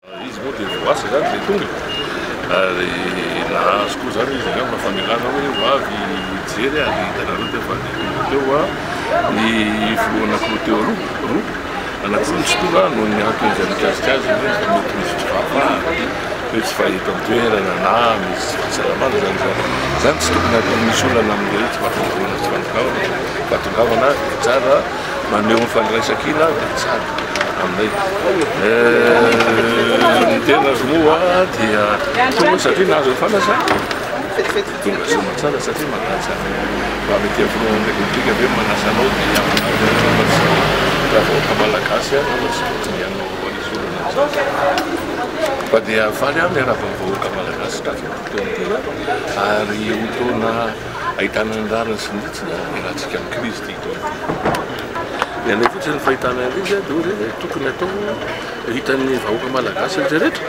Izy moa dia voasy zany dia tonga ary nahazo koa zany izy nga mafamelana hoe hoavy jery ary hitanareo teo fa teo ny filohanako teo roa anankiroa tsy tonga noho ny antony izay mikasika azy hoe fa mety misy tsy fahafahana hoe tsy fahita toerana na misy fahasalamana zany tsy tokony atao misy olana amin'ilay tsy fahatongavana tsy fahatongavana tsara maneho ny fandraisakila dia tsara aminay ny tena moa dia tonga satria nahazo ny fanasana tonga soma tsara satria manasa mba mety filohan'ny repoblika hoe manasanao dia raha vahoaka malagasy nama tsy tokony ianao anisy olana fa dia faly amin'ny raha vahoaka malagasy tafotona ary otona ahitana ny rariny sy nitsina rahantsika amin'ny crise ty taona ny anay fotsiny ny fahitana an'izy dia tokony atao hitan'ny vahoaka malagasy rehetrarehetra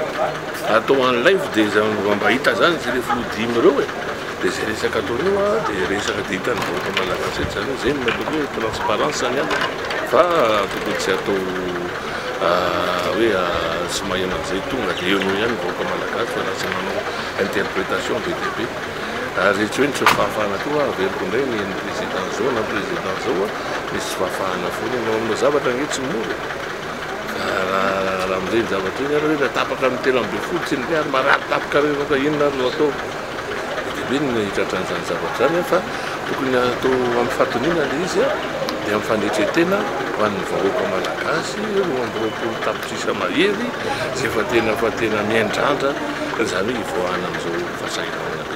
atao en live dia mba hita zany zay rehefa dimy ireo dia zay resaka ataon'io dia resaka dia hitan'ny vahoaka malagasy etra zany zay natoko hoe transparence zany any fa tokony tsy atao hoe tsy maheno an'izay tonga dia eo ihany vahoaka malagasy fa lasa manao interprétation be dia be ary tsy hoe nisy fahafahana koa averiko indray ny président zao na président zao misy fahafahana foana ianao aminao zavatra angetsy mora raha amin'izay ny zavatra iny ary hoe tapaka amin'ny telo amby folo tsy ny ary marary tapaka reny ka inona ary no atao be ny hitratran'izany zavatra zany fa tokony atao amin'ny fatonina le izy dia amin'ny fandretretena ho an'ny vahoaka malagasy roa amby roapolo tapitrisa mahery zay fa tena miandrandra zany hoe ivoahana amin'izao fahasahiranana